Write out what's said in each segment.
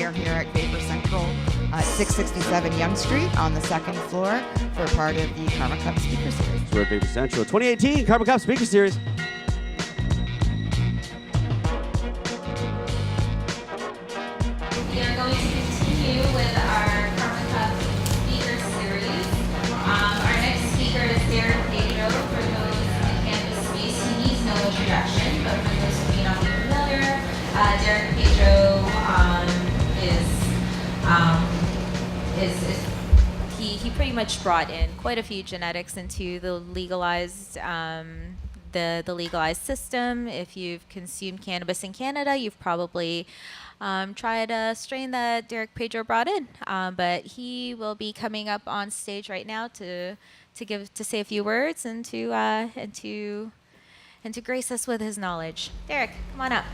are here at Vapor Central at 667 Yonge Street on the second floor for part of the Karma Cup Speaker Series. So we're at Vapor Central 2018 Karma Cup Speaker Series. We are going to continue with our Karma Cup Speaker Series. Our next speaker is Pedro. For those in the cannabis space, he needs no introduction, but for those who may not be familiar, Pedro he pretty much brought in quite a few genetics into the legalized the legalized system. If you've consumed cannabis in Canada, you've probably tried a strain that Pedro brought in, but he will be coming up on stage right now to say a few words and to grace us with his knowledge. Derek, come on up.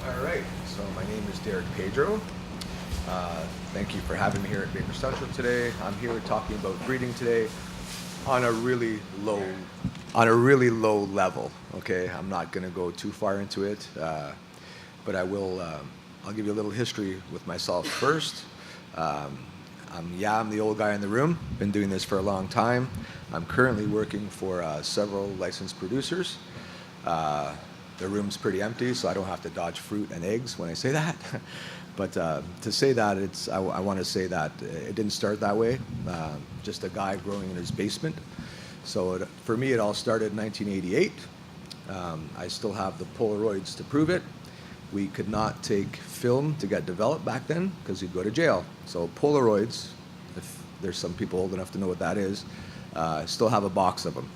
All right, so my name is Pedro. Thank you for having me here at Vapor Central today. I'm here talking about breeding today on a really low level. Okay, I'm not going to go too far into it, but I will. I'll give you a little history with myself first. I'm the old guy in the room. Been doing this for a long time. I'm currently working for several licensed producers. The room's pretty empty, so I don't have to dodge fruit and eggs when I say that. But to say that, I want to say that it didn't start that way. Just a guy growing in his basement. So for me, it all started in 1988. I still have the Polaroids to prove it. We could not take film to get developed back then because you'd go to jail. So Polaroids, if there's some people old enough to know what that is, still have a box of them.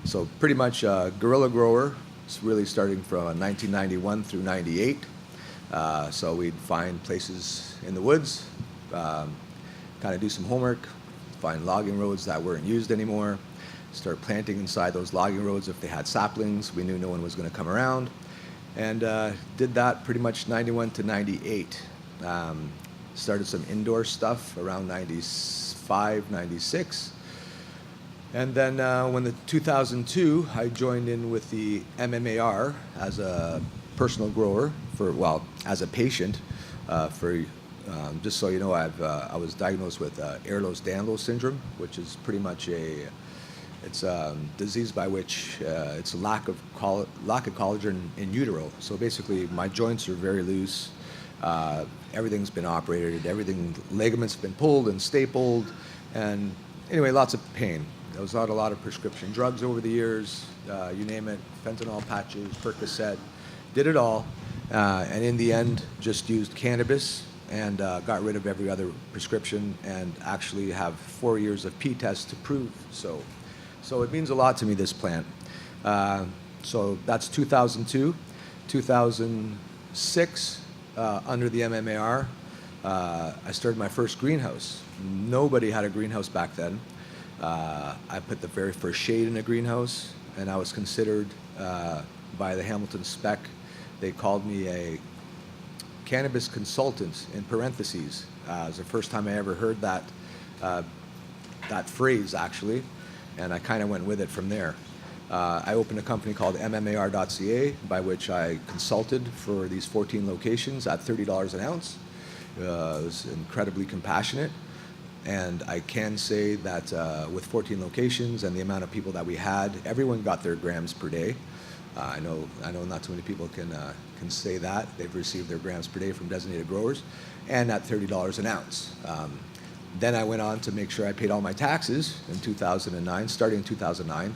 So pretty much guerrilla grower. It's really starting from 1991 through 98. So we'd find places in the woods, kind of do some homework, find logging roads that weren't used anymore, start planting inside those logging roads if they had saplings. We knew no one was going to come around. And did that pretty much 91 to 98. Started some indoor stuff around 95, 96. And then when the 2002, I joined in with the MMAR as a personal grower as a patient just so you know, I was diagnosed with Ehlers-Danlos syndrome, which is pretty much it's a disease by which it's a lack of collagen in utero. So basically, my joints are very loose. Everything's been operated. Ligaments have been pulled and stapled, and anyway, lots of pain. I was on a lot of prescription drugs over the years, you name it, fentanyl patches, Percocet, did it all, and in the end, just used cannabis and got rid of every other prescription and actually have 4 years of P-tests to prove so. So it means a lot to me, this plant. So that's 2002. 2006, under the MMAR, I started my first greenhouse. Nobody had a greenhouse back then. I put the very first shade in a greenhouse, and I was considered by the Hamilton spec. They called me a cannabis consultant in parentheses. It was the first time I ever heard that phrase, actually, and I kind of went with it from there. I opened a company called mmar.ca, by which I consulted for these 14 locations at $30 an ounce. It was incredibly compassionate. And I can say that with 14 locations and the amount of people that we had, everyone got their grams per day. I know not too many people can say that. They've received their grams per day from designated growers, and at $30 an ounce. Then I went on to make sure I paid all my taxes in 2009, starting in 2009.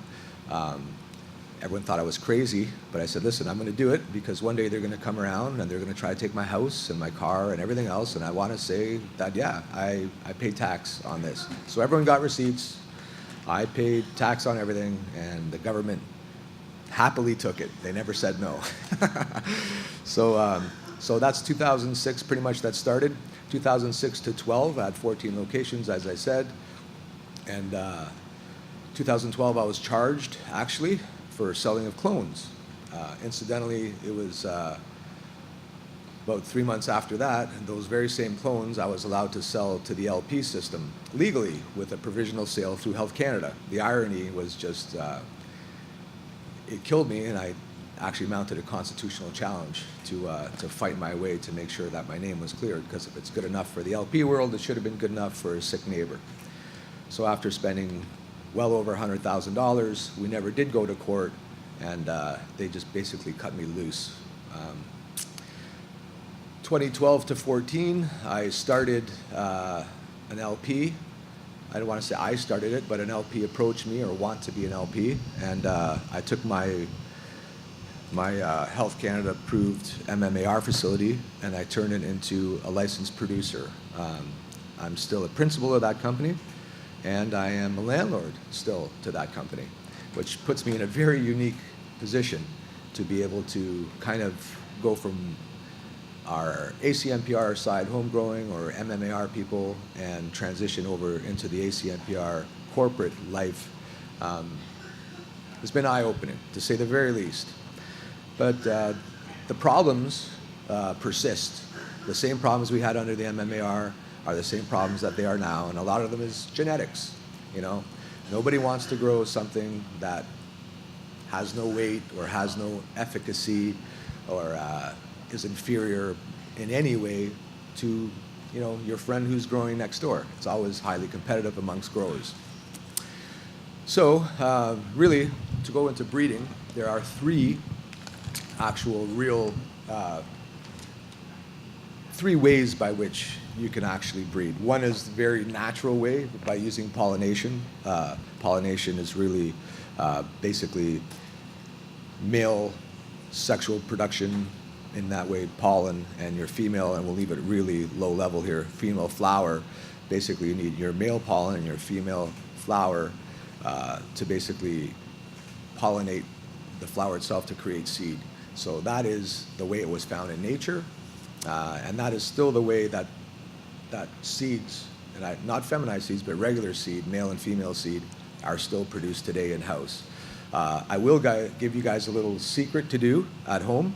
Everyone thought I was crazy, but I said, listen, I'm going to do it because one day they're going to come around and they're going to try to take my house and my car and everything else, and I want to say that, yeah, I paid tax on this. So everyone got receipts. I paid tax on everything, and the government happily took it. They never said no. So that's 2006, pretty much that started. 2006 to 12, I had 14 locations, as I said. And 2012, I was charged, actually, for selling of clones. Incidentally, it was about 3 months after that, those very same clones I was allowed to sell to the LP system legally with a provisional sale through Health Canada. The irony was just, it killed me, and I actually mounted a constitutional challenge to fight my way to make sure that my name was cleared, because if it's good enough for the LP world, it should have been good enough for a sick neighbor. So after spending well over $100,000, we never did go to court, and they just basically cut me loose. 2012 to 14, I started an LP. I don't want to say I started it, but an LP approached me, or want to be an LP, and I took my Health Canada approved MMAR facility, and I turned it into a licensed producer. I'm still a principal of that company, and I am a landlord still to that company, which puts me in a very unique position to be able to kind of go from our ACMPR side home growing or MMAR people and transition over into the ACMPR corporate life. It's been eye-opening, to say the very least. But the problems persist. The same problems we had under the MMAR are the same problems that they are now, and a lot of them is genetics. You know, nobody wants to grow something that has no weight or has no efficacy or is inferior in any way to, you know, your friend who's growing next door. It's always highly competitive amongst growers. So really, to go into breeding, there are three actual real, three ways by which you can actually breed. One is the very natural way, by using pollination. Pollination is really basically male sexual production, in that way pollen, and your female, and we'll leave it really low level here, female flower. Basically you need your male pollen and your female flower to basically pollinate the flower itself to create seed. So that is the way it was found in nature, and that is still the way that seeds, and not feminized seeds, but regular seed, male and female seed, are still produced today in-house. I will give you guys a little secret to do at home,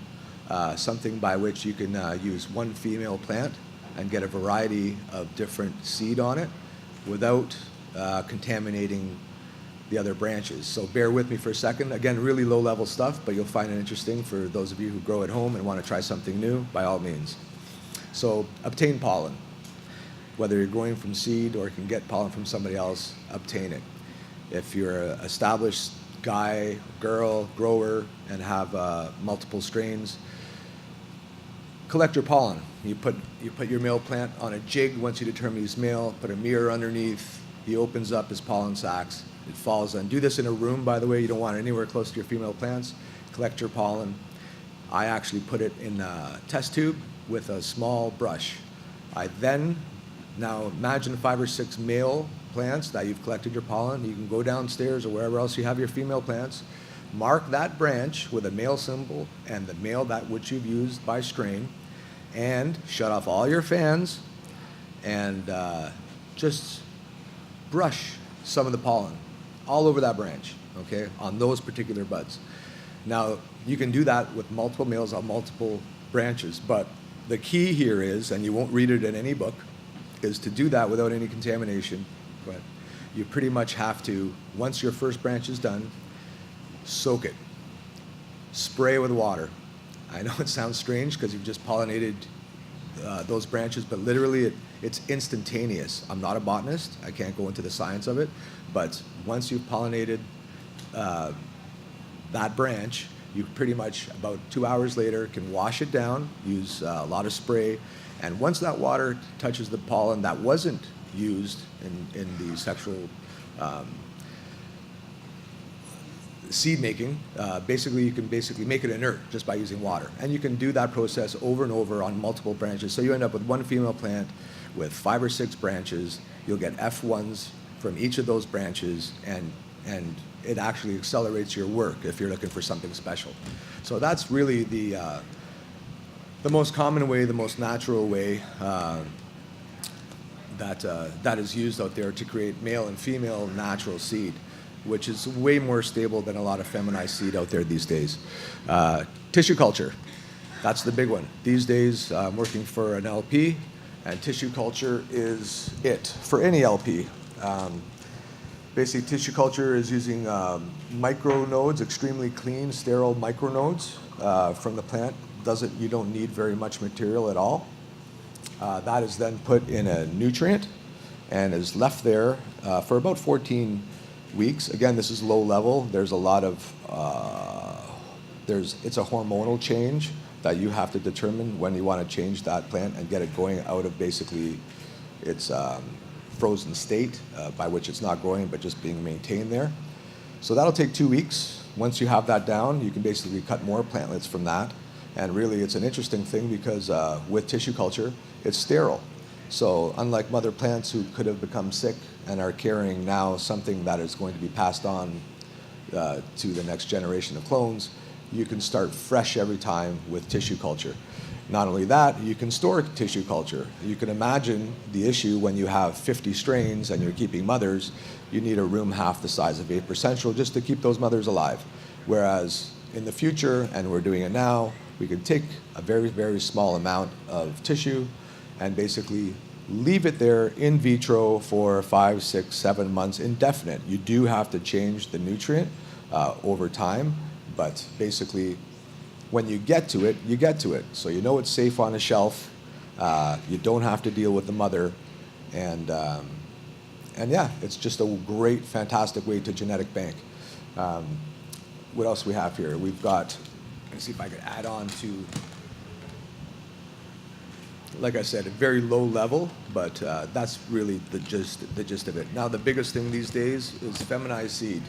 something by which you can use one female plant and get a variety of different seed on it without contaminating the other branches. So bear with me for a second. Again, really low level stuff, but you'll find it interesting for those of you who grow at home and want to try something new, by all means. So obtain pollen. Whether you're growing from seed or can get pollen from somebody else, obtain it. If you're an established guy, girl, grower, and have multiple strains, collect your pollen. You put your male plant on a jig once you determine he's male, put a mirror underneath, he opens up his pollen sacs, it falls on. Do this in a room, by the way, you don't want it anywhere close to your female plants. Collect your pollen. I actually put it in a test tube with a small brush. I then, now imagine 5 or 6 male plants that you've collected your pollen. You can go downstairs or wherever else you have your female plants, mark that branch with a male symbol and the male that which you've used by strain, and shut off all your fans and just brush some of the pollen all over that branch, okay, on those particular buds. Now, you can do that with multiple males on multiple branches, but the key here is, and you won't read it in any book, is to do that without any contamination. But you pretty much have to, once your first branch is done, soak it. Spray with water. I know it sounds strange because you've just pollinated those branches, but literally it's instantaneous. I'm not a botanist. I can't go into the science of it. But once you've pollinated that branch, you pretty much about 2 hours later can wash it down, use a lot of spray, and once that water touches the pollen that wasn't used in the sexual seed making, basically you can make it inert just by using water. And you can do that process over and over on multiple branches. So you end up with one female plant with 5 or 6 branches. You'll get F1s from each of those branches, and it actually accelerates your work if you're looking for something special. So that's really the most common way, the most natural way that is used out there to create male and female natural seed. which is way more stable than a lot of feminized seed out there these days. Tissue culture, that's the big one. These days, I'm working for an LP, and tissue culture is it for any LP. Basically, tissue culture is using micronodes, extremely clean, sterile micronodes from the plant. You don't need very much material at all. That is then put in a nutrient and is left there for about 14 weeks. Again, this is low level. There's a lot of, it's a hormonal change that you have to determine when you want to change that plant and get it going out of basically its frozen state, by which it's not growing but just being maintained there. So that'll take 2 weeks. Once you have that down, you can basically cut more plantlets from that. And really, it's an interesting thing because with tissue culture, it's sterile. So unlike mother plants who could have become sick and are carrying now something that is going to be passed on to the next generation of clones, you can start fresh every time with tissue culture. Not only that, you can store tissue culture. You can imagine the issue when you have 50 strains and you're keeping mothers, you need a room half the size of Vapor Central just to keep those mothers alive. Whereas in the future, and we're doing it now, we can take a very, very small amount of tissue and basically leave it there in vitro for 5, 6, 7 months, indefinite. You do have to change the nutrient over time, but basically when you get to it, you get to it. So you know it's safe on a shelf. You don't have to deal with the mother. And yeah, it's just a great, fantastic way to genetic bank. What else we have here? We've got, let's see if I could add on to, like I said, a very low level, but that's really the gist of it. Now, the biggest thing these days is feminized seed.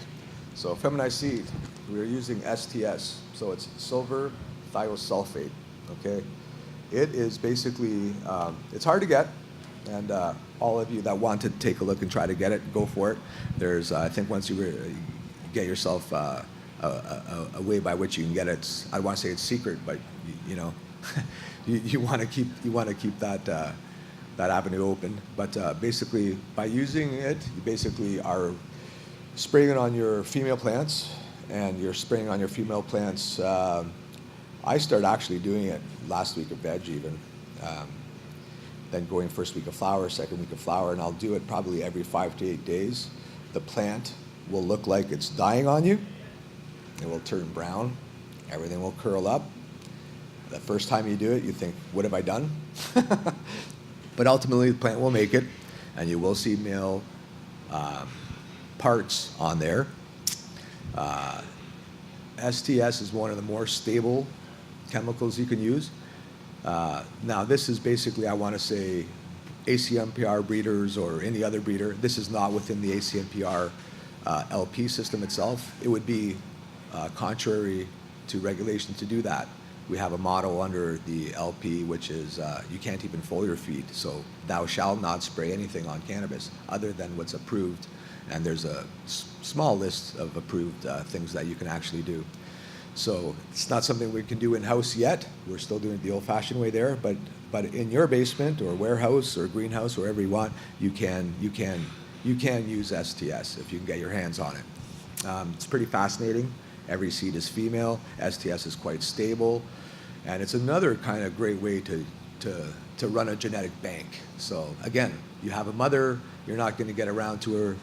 So feminized seed, we're using STS, so it's silver thiosulfate, okay? It is basically, it's hard to get, and all of you that want to take a look and try to get it, go for it. There's, I think once you get yourself a way by which you can get it, I want to say it's secret, but you know, you want to keep that avenue open. But basically, by using it, you basically are spraying it on your female plants, and you're spraying on your female plants. I started actually doing it last week of veg even, then going first week of flower, second week of flower, and I'll do it probably every 5 to 8 days. The plant will look like it's dying on you. It will turn brown. Everything will curl up. The first time you do it, you think, what have I done? But ultimately, the plant will make it, and you will see male parts on there. STS is one of the more stable chemicals you can use. Now, this is basically, I want to say, ACMPR breeders or any other breeder. This is not within the ACMPR LP system itself. It would be contrary to regulation to do that. We have a motto under the LP, which is you can't even foliar feed. So thou shalt not spray anything on cannabis other than what's approved. And there's a small list of approved things that you can actually do. So it's not something we can do in-house yet. We're still doing it the old-fashioned way there. But in your basement or warehouse or greenhouse, wherever you want, you can use STS if you can get your hands on it. It's pretty fascinating. Every seed is female. STS is quite stable. And it's another kind of great way to run a genetic bank. So again, you have a mother, you're not going to get around to her.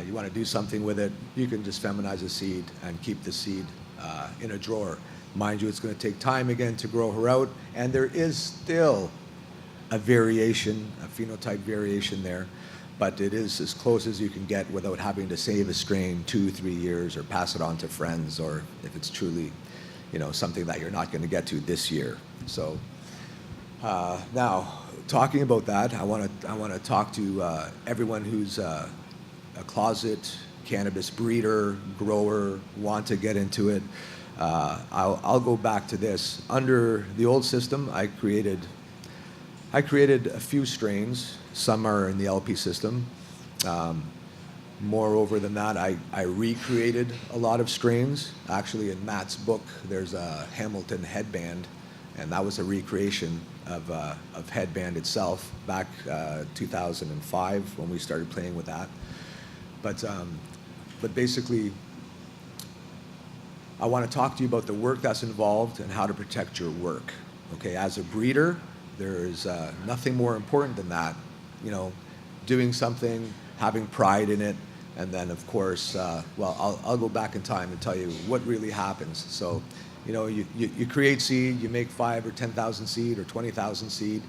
You want to do something with it, you can just feminize a seed and keep the seed in a drawer. Mind you, it's going to take time again to grow her out, and there is still a variation, a phenotype variation there, but it is as close as you can get without having to save a strain 2-3 years or pass it on to friends, or if it's truly, you know, something that you're not going to get to this year. So now, talking about that, I want to talk to everyone who's a closet cannabis breeder, grower, want to get into it. I'll go back to this. Under the old system, I created a few strains. Some are in the LP system. Moreover than that, I recreated a lot of strains. Actually, in Matt's book, there's a Hamilton headband, and that was a recreation of headband itself back 2005 when we started playing with that. But But basically, I want to talk to you about the work that's involved and how to protect your work. Okay, as a breeder, there's nothing more important than that. You know, doing something, having pride in it, and then of course, well, I'll go back in time and tell you what really happens. So, you know, you create seed, you make 5 or 10,000 seed or 20,000 seed,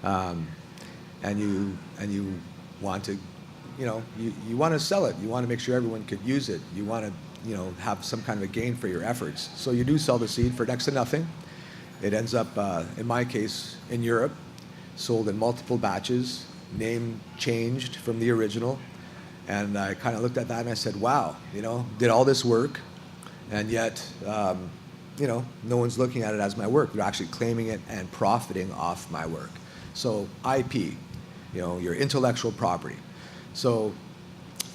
and you want to, you know, you want to sell it. You want to make sure everyone could use it. You want to, you know, have some kind of a gain for your efforts. So you do sell the seed for next to nothing. It ends up, in my case, in Europe, sold in multiple batches, name changed from the original. And I kind of looked at that and I said, wow, you know, did all this work, and yet, you know, no one's looking at it as my work. They're actually claiming it and profiting off my work. So IP, you know, your intellectual property. So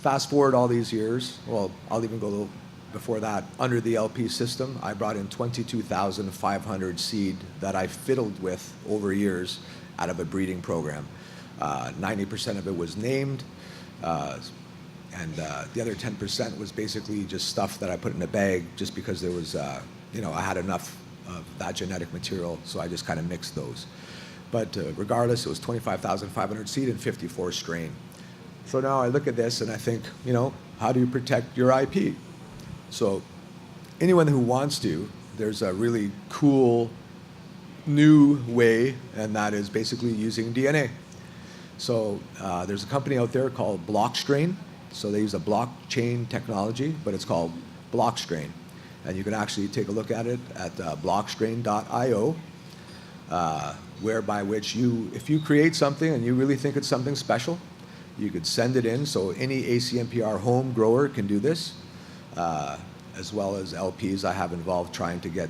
fast forward all these years, well, I'll even go a little before that. Under the LP system, I brought in 22,500 seed that I fiddled with over years out of a breeding program. 90% of it was named, and the other 10% was basically just stuff that I put in a bag just because there was, you know, I had enough of that genetic material, so I just kind of mixed those. But regardless, it was 25,500 seed and 54 strain. So now I look at this and I think, you know, how do you protect your IP? So anyone who wants to, there's a really cool new way, and that is basically using DNA. So there's a company out there called Blockstrain. So they use a blockchain technology, but it's called Blockstrain. And you can actually take a look at it at blockstrain.io, whereby which you, if you create something and you really think it's something special, you could send it in. So any ACMPR home grower can do this, as well as LPs I have involved trying to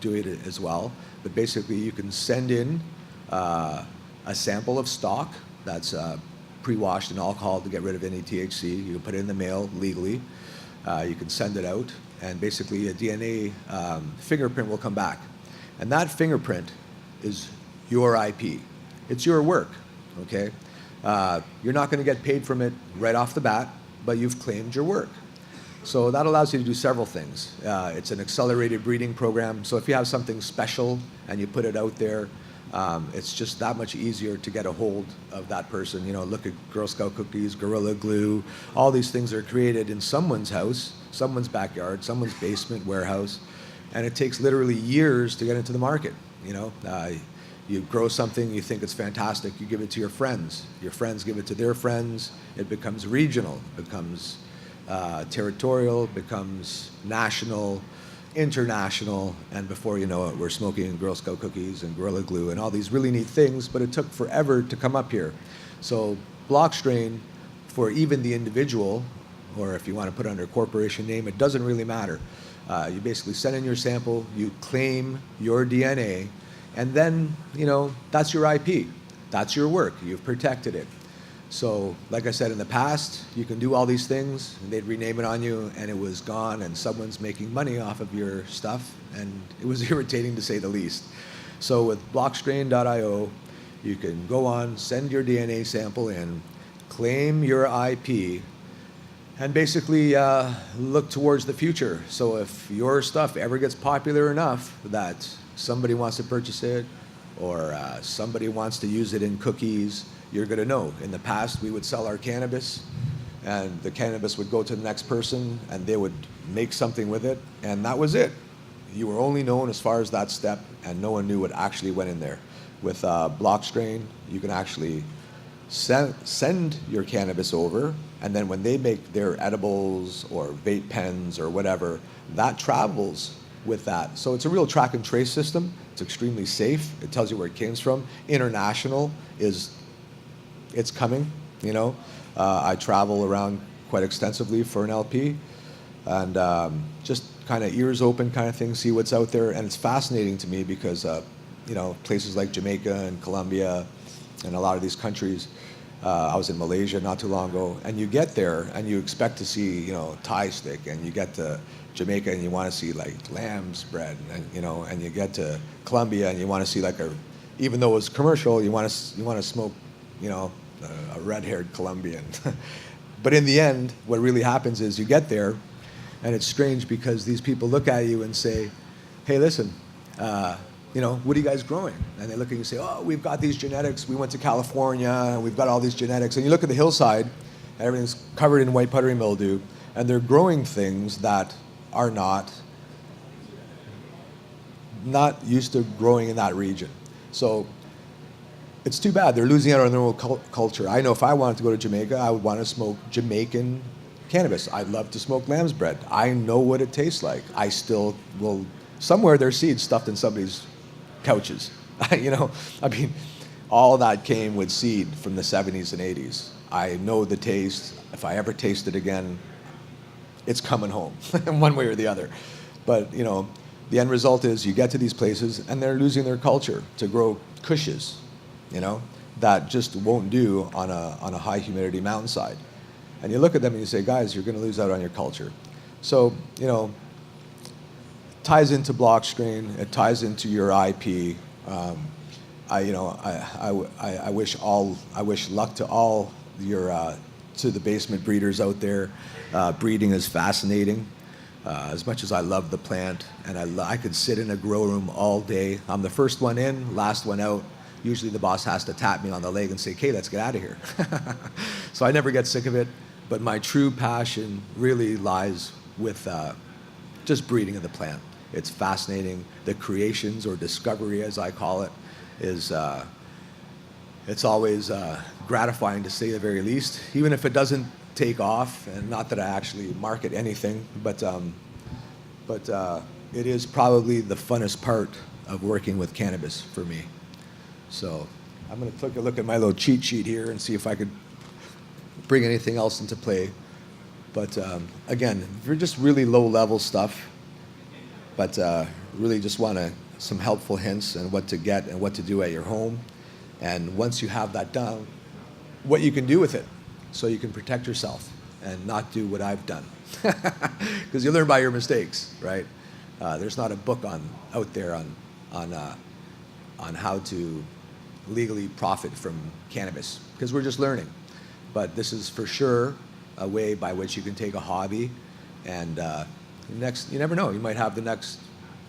do it as well. But basically you can send in a sample of stock that's pre-washed in alcohol to get rid of any THC. You can put it in the mail legally. You can send it out, and basically a DNA fingerprint will come back. And that fingerprint is your IP. It's your work, okay? You're not going to get paid from it right off the bat, but you've claimed your work. So that allows you to do several things. It's an accelerated breeding program, so if you have something special and you put it out there, it's just that much easier to get a hold of that person. You know, look at Girl Scout cookies, Gorilla Glue, all these things are created in someone's house, someone's backyard, someone's basement, warehouse, and it takes literally years to get into the market. You know, you grow something, you think it's fantastic, you give it to your friends give it to their friends, it becomes regional, it becomes territorial, becomes national, international, and before you know it, we're smoking Girl Scout cookies and Gorilla Glue and all these really neat things, but it took forever to come up here. So Blockstrain, for even the individual, or if you want to put it under a corporation name, it doesn't really matter. You basically send in your sample, you claim your DNA, and then, you know, that's your IP. That's your work. You've protected it. So, like I said, in the past, you can do all these things, and they'd rename it on you, and it was gone, and someone's making money off of your stuff, and it was irritating to say the least. So with blockstrain.io, you can go on, send your DNA sample in, claim your IP, and basically look towards the future. So if your stuff ever gets popular enough that somebody wants to purchase it, or somebody wants to use it in cookies, you're going to know. In the past, we would sell our cannabis, and the cannabis would go to the next person, and they would make something with it, and that was it. You were only known as far as that step, and no one knew what actually went in there. With Blockstrain, you can actually send your cannabis over, and then when they make their edibles or vape pens or whatever, that travels with that. So it's a real track and trace system. It's extremely safe. It tells you where it came from. International it's coming, you know. I travel around quite extensively for an LP, and just kind of ears open kind of thing, see what's out there. And it's fascinating to me because, you know, places like Jamaica and Colombia and a lot of these countries, I was in Malaysia not too long ago, and you get there and you expect to see, you know, Thai stick, and you get to Jamaica and you want to see like lamb's bread, and you know, and you get to Colombia and you want to see like even though it's commercial, you want to smoke, you know, a red-haired Colombian. But in the end, what really happens is you get there, and it's strange because these people look at you and say, hey, listen, what are you guys growing? And they look at you and say, oh, we've got these genetics. We went to California, and we've got all these genetics. And you look at the hillside, and everything's covered in white powdery mildew, and they're growing things that are not used to growing in that region. So it's too bad. They're losing out on their own culture. I know if I wanted to go to Jamaica, I would want to smoke Jamaican cannabis. I'd love to smoke lamb's bread. I know what it tastes like. I still will. Somewhere there's seeds stuffed in somebody's couches. All that came with seed from the 70s and 80s. I know the taste. If I ever taste it again, it's coming home in one way or the other. But, the end result is you get to these places and they're losing their culture to grow cushes, that just won't do on a high humidity mountainside. And you look at them and you say, guys, you're going to lose out on your culture. So, ties into block strain, it ties into your IP. I wish luck to all your to the basement breeders out there. Breeding is fascinating. As much as I love the plant, and I could sit in a grow room all day. I'm the first one in, last one out. Usually the boss has to tap me on the leg and say, "Okay, let's get out of here." So I never get sick of it. But my true passion really lies with just breeding of the plant. It's fascinating. The creations, or discovery as I call it, is it's always gratifying to say the very least, even if it doesn't take off. And not that I actually market anything, but it is probably the funnest part of working with cannabis for me. So I'm going to take a look at my little cheat sheet here and see if I could bring anything else into play. But again, you're just really low-level stuff, but really just want some helpful hints on what to get and what to do at your home. And once you have that done, what you can do with it so you can protect yourself and not do what I've done. Because you learn by your mistakes, right? There's not a book out there on how to legally profit from cannabis, because we're just learning. But this is for sure a way by which you can take a hobby and you never know, you might have the next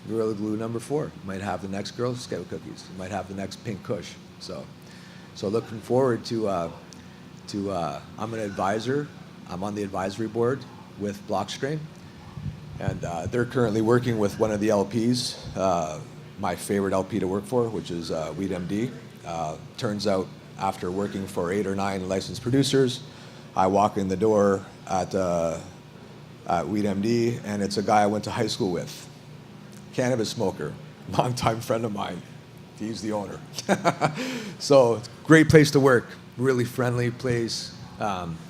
Gorilla Glue number 4. You might have the next Girl Scout cookies. You might have the next Pink Kush. So looking forward to I'm an advisor. I'm on the advisory board with Blockstrain, and they're currently working with one of the LPs, my favorite LP to work for, which is WeedMD. Turns out, after working for 8 or 9 licensed producers, I walk in the door at WeedMD, and it's a guy I went to high school with, cannabis smoker, longtime friend of mine. He's the owner. So great place to work, really friendly place.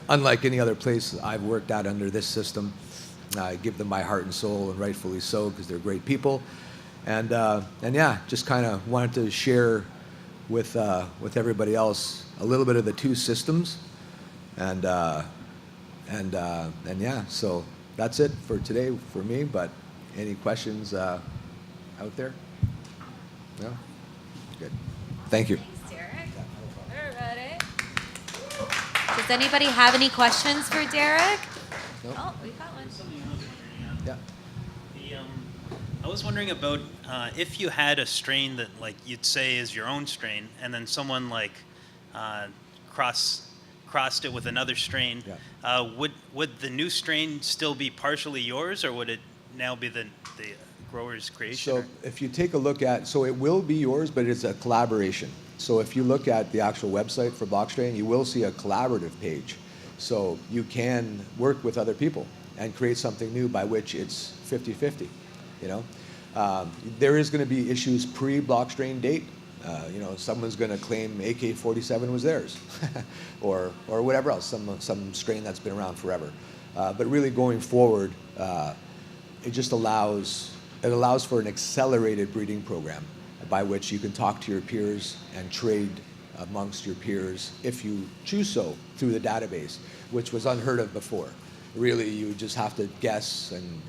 Unlike any other place I've worked at under this system. I give them my heart and soul, and rightfully so, because they're great people. And yeah, just kind of wanted to share with everybody else a little bit of the two systems, and yeah, so that's it for today for me. But any questions out there? No? Good. Thank you. Thanks, Derek. Everybody. Does anybody have any questions for Derek? Nope. Oh, we got one. Yeah. I was wondering about if you had a strain that, like, you'd say is your own strain, and then someone crossed it with another strain. Yeah. Would the new strain still be partially yours, or would it now be the grower's creation? So if you take a look at, so it will be yours, but it's a collaboration. So if you look at the actual website for Blockstrain, you will see a collaborative page. So you can work with other people and create something new by which it's 50-50, you know. There is going to be issues pre-Blockstrain date. Someone's going to claim AK-47 was theirs, or whatever else, some strain that's been around forever. But really going forward, it just allows for an accelerated breeding program by which you can talk to your peers and trade amongst your peers if you choose so through the database, which was unheard of before. Really, you just have to guess, and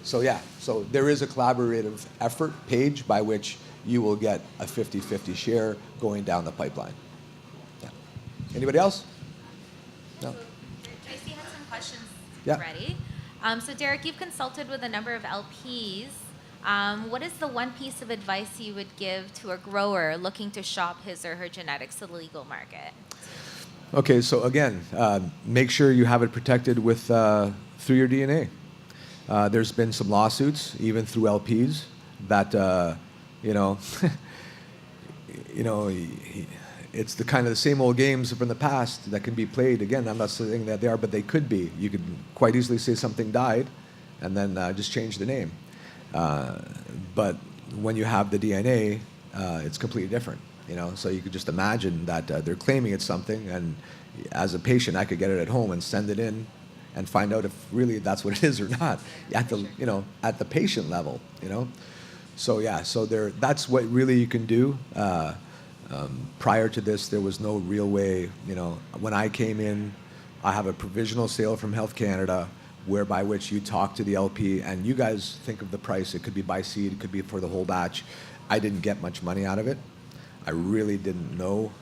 so yeah. So there is a collaborative effort page by which you will get a 50-50 share going down the pipeline. Yeah. Anybody else? No. Tracy had Yeah. ready. So Derek, you've consulted with a number of LPs. What is the one piece of advice you would give to a grower looking to shop his or her genetics to the legal market? Okay, so again, make sure you have it protected with through your DNA. There's been some lawsuits, even through LPs, that you know, you know, it's the kind of the same old games from the past that can be played. Again, I'm not saying that they are, but they could be. You could quite easily say something died, and then just change the name. But when you have the DNA, it's completely different. You know, so you could just imagine that they're claiming it's something, and as a patient, I could get it at home and send it in, and find out if really that's what it is or not at the at the patient level. You know, so yeah, so that's what really you can do. Prior to this, there was no real way. You know, when I came in, I have a provisional sale from Health Canada, whereby which you talk to the LP, and you guys think of the price. It could be by seed, it could be for the whole batch. I didn't get much money out of it. I really didn't know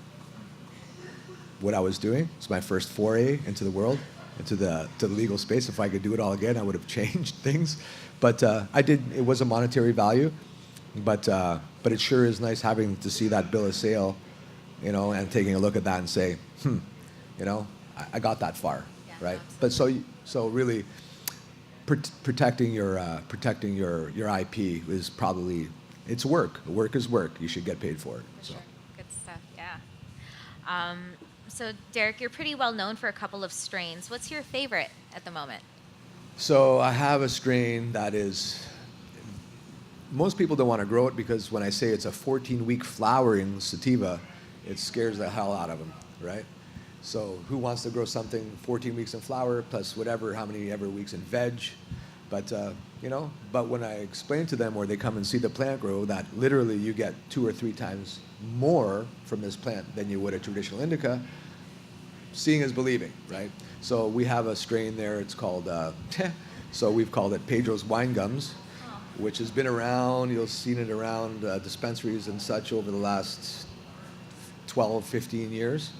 what I was doing. It's my first foray into the world, into the legal space. If I could do it all again, I would have changed things. But I did. It was a monetary value, but it sure is nice having to see that bill of sale, you know, and taking a look at that and say, you know, I got that far, yeah, right? Absolutely. But so really, protecting your IP is probably, it's work. Work is work. You should get paid for it. For sure. Good stuff. Yeah. So Derek, you're pretty well known for a couple of strains. What's your favorite at the moment? So I have a strain that is, most people don't want to grow it because when I say it's a 14-week flowering sativa, it scares the hell out of them, right? So who wants to grow something 14 weeks in flower plus whatever, how many ever weeks in veg? But, you know, but when I explain to them, or they come and see the plant grow, that literally you get 2 or 3 times more from this plant than you would a traditional indica, seeing is believing, right? So we have a strain there, it's called, so we've called it Pedro's Wine Gums, which has been around, you'll seen it around dispensaries and such over the last 12, 15 years.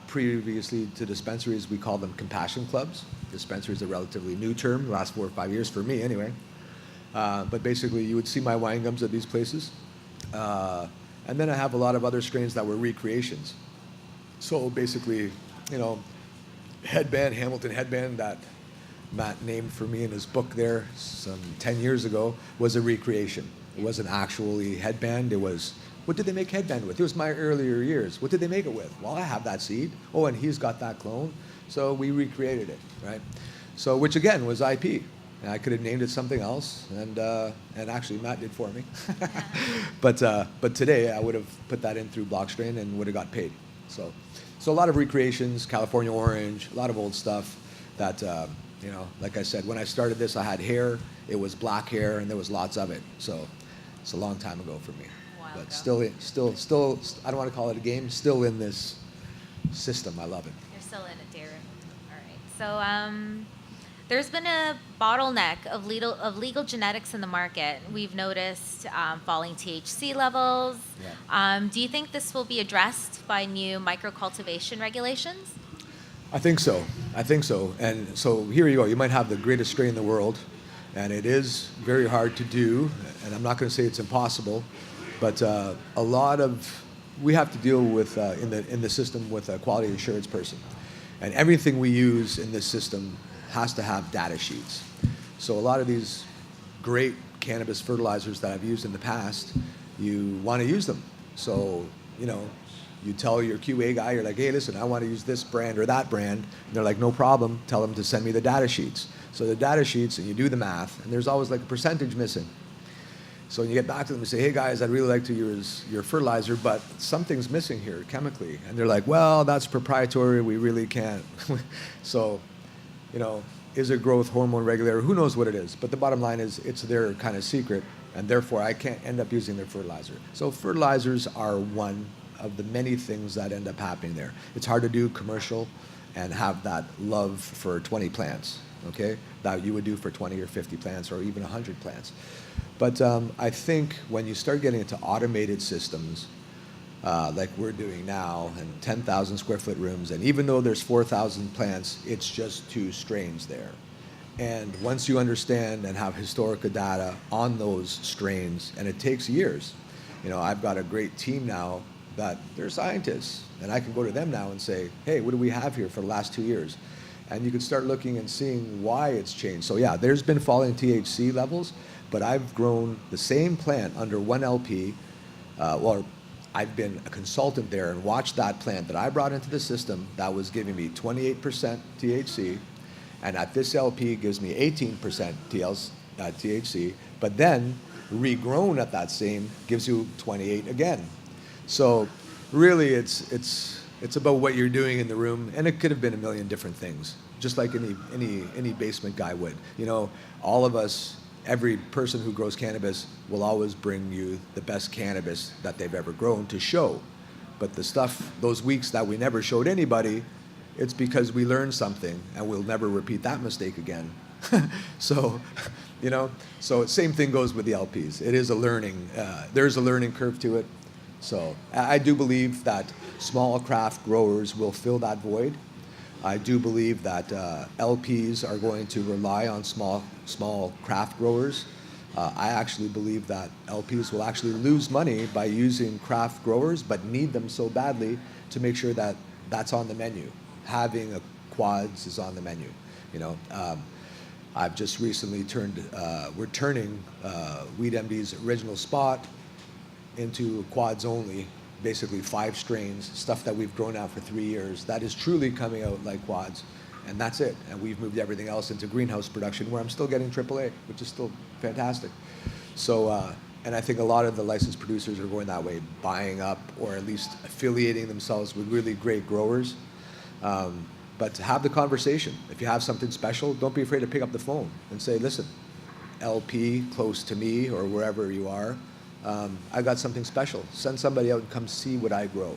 Previously to dispensaries, we call them compassion clubs. Dispensary is a relatively new term, the last 4 or 5 years for me anyway. But basically, you would see my wine gums at these places. And then I have a lot of other strains that were recreations. So basically, you know, Hamilton headband that Matt named for me in his book there some 10 years ago was a recreation. It wasn't actually headband. It was, what did they make headband with? It was my earlier years. What did they make it with? Well, I have that seed. Oh, and he's got that clone. So we recreated it, right? So, which again was IP. And I could have named it something else, and actually Matt did for me. But today I would have put that in through block strain and would have got paid. So a lot of recreations, California orange, a lot of old stuff that, you know, like I said, when I started this, I had hair. It was black hair, and there was lots of it. So it's a long time ago for me. But still, I don't want to call it a game. Still in this system, I love it. You're still in it, Derek. All right. So there's been a bottleneck of legal genetics in the market. We've noticed falling THC levels. Yeah. Do you think this will be addressed by new microcultivation regulations? I think so. And so here you go. You might have the greatest strain in the world, and it is very hard to do. And I'm not going to say it's impossible. But we have to deal with in the system with a quality assurance person, and everything we use in this system has to have data sheets. So a lot of these great cannabis fertilizers that I've used in the past, you want to use them. So you know, you tell your QA guy, you're like, hey, listen, I want to use this brand or that brand. And they're like, no problem. Tell them to send me the data sheets. So the data sheets, and you do the math, and there's always like a percentage missing. So when you get back to them and say, hey guys, I'd really like to use your fertilizer, but something's missing here chemically. And they're like, well, that's proprietary, we really can't. So, you know, is it growth hormone regulator? Who knows what it is? But the bottom line is it's their kind of secret, and therefore I can't end up using their fertilizer. So fertilizers are one of the many things that end up happening there. It's hard to do commercial and have that love for 20 plants, okay, that you would do for 20 or 50 plants or even 100 plants. But I think when you start getting into automated systems, like we're doing now, and 10,000 square foot rooms, and even though there's 4,000 plants, it's just 2 strains there. And once you understand and have historical data on those strains, and it takes years, I've got a great team now that they're scientists, and I can go to them now and say, hey, what do we have here for the last 2 years? And you can start looking and seeing why it's changed. So yeah, there's been falling THC levels, but I've grown the same plant under one LP. I've been a consultant there and watched that plant that I brought into the system that was giving me 28% THC, and at this LP gives me 18% THC, but then regrown at that same gives you 28 again. So really it's about what you're doing in the room, and it could have been a million different things, just like any basement guy would. All of us, every person who grows cannabis will always bring you the best cannabis that they've ever grown to show. But the stuff, those weeks that we never showed anybody, it's because we learned something and we'll never repeat that mistake again. So same thing goes with the LPs. It is a learning, there's a learning curve to it. So I do believe that small craft growers will fill that void. I do believe that LPs are going to rely on small craft growers. I actually believe that LPs will actually lose money by using craft growers, but need them so badly to make sure that that's on the menu. Having a quads is on the menu. I've just recently we're turning Weed MD's original spot into quads only, basically 5 strains, stuff that we've grown out for 3 years. That is truly coming out like quads, and that's it. And we've moved everything else into greenhouse production, where I'm still getting AAA, which is still fantastic. So, and I think a lot of the licensed producers are going that way, buying up or at least affiliating themselves with really great growers. But to have the conversation, if you have something special, don't be afraid to pick up the phone and say, listen, LP close to me or wherever you are, I got something special. Send somebody out and come see what I grow.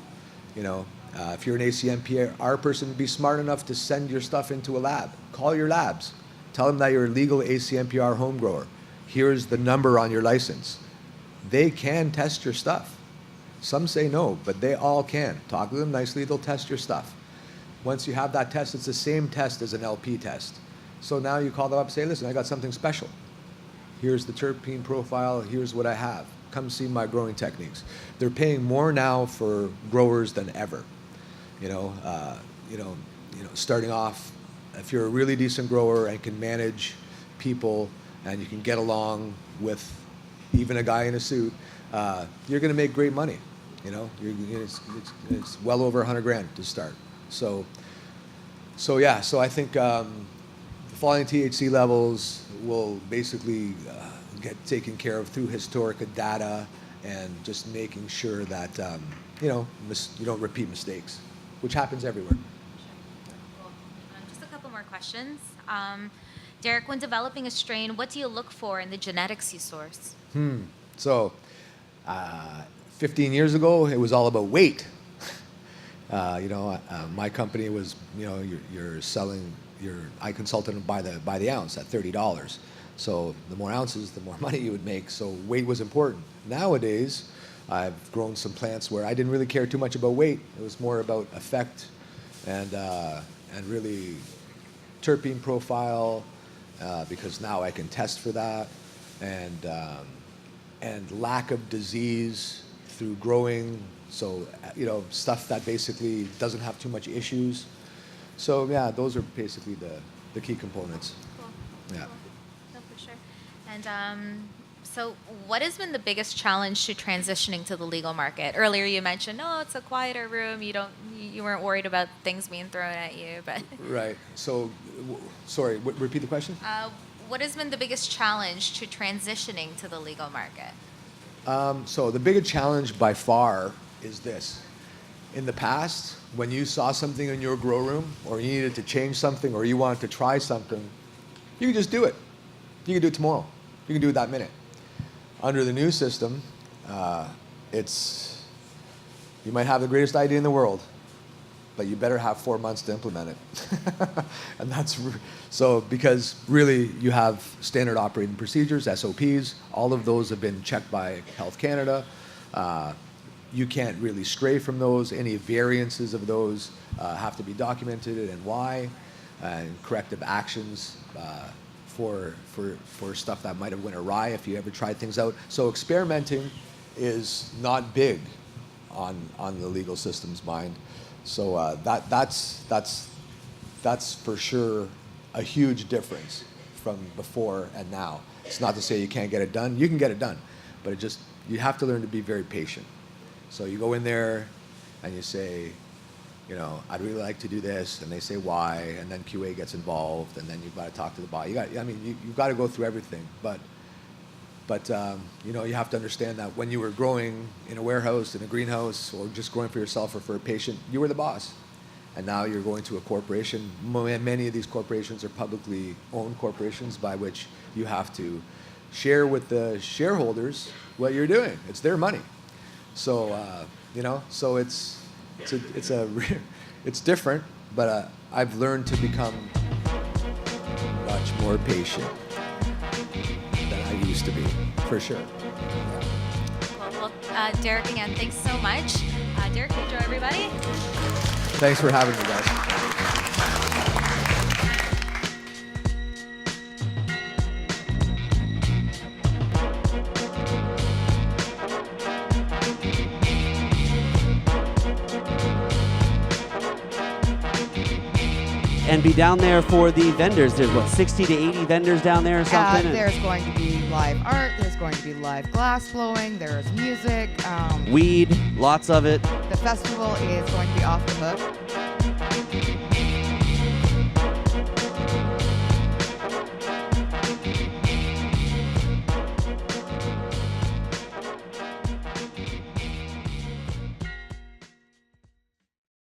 If you're an ACMPR person, be smart enough to send your stuff into a lab. Call your labs. Tell them that you're a legal ACMPR home grower. Here's the number on your license. They can test your stuff. Some say no, but they all can. Talk to them nicely, they'll test your stuff. Once you have that test, it's the same test as an LP test. So now you call them up and say, listen, I got something special. Here's the terpene profile, here's what I have. Come see my growing techniques. They're paying more now for growers than ever. Starting off, if you're a really decent grower and can manage people and you can get along with even a guy in a suit, you're going to make great money. It's well over $100,000 to start. So I think the falling THC levels will basically get taken care of through historic data and just making sure that you don't repeat mistakes, which happens everywhere. Cool. Just a couple more questions. Derek, when developing a strain, what do you look for in the genetics you source? So 15 years ago, it was all about weight. My company was, you're selling, I consulted them by the ounce at $30. So the more ounces, the more money you would make. So weight was important. Nowadays, I've grown some plants where I didn't really care too much about weight. It was more about effect and really terpene profile, because now I can test for that, and lack of disease through growing. So, stuff that basically doesn't have too much issues. So, yeah, those are basically the key components. Cool. Yeah. Cool. No, for sure. And so what has been the biggest challenge to transitioning to the legal market? Earlier you mentioned, it's a quieter room. You weren't worried about things being thrown at you, but. Right. So, sorry, repeat the question? What has been the biggest challenge to transitioning to the legal market? So the biggest challenge by far is this. In the past, when you saw something in your grow room, or you needed to change something, or you wanted to try something, you could just do it. You can do it tomorrow. You can do it that minute. Under the new system, you might have the greatest idea in the world, but you better have 4 months to implement it. And that's so, because really you have standard operating procedures, SOPs, all of those have been checked by Health Canada. You can't really stray from those. Any variances of those have to be documented and why, and corrective actions for stuff that might have went awry if you ever tried things out. So experimenting is not big on the legal system's mind. So that's for sure a huge difference from before and now. It's not to say you can't get it done. You can get it done, but you have to learn to be very patient. So you go in there and you say, I'd really like to do this, and they say why, and then QA gets involved, and then you've got to talk to the body. You've got to go through everything, but you have to understand that when you were growing in a warehouse, in a greenhouse, or just growing for yourself or for a patient, you were the boss. And now you're going to a corporation. Many of these corporations are publicly owned corporations by which you have to share with the shareholders what you're doing. It's their money. So, so it's different, but I've learned to become much more patient than I used to be, for sure. Well, Derek, again, thanks so much. Derek, Pedro, everybody. Thanks for having me, guys. And be down there for the vendors. There's 60 to 80 vendors down there or something? There's going to be live art. There's going to be live glass blowing. There's music. Weed, lots of it. The festival is going to be off the hook.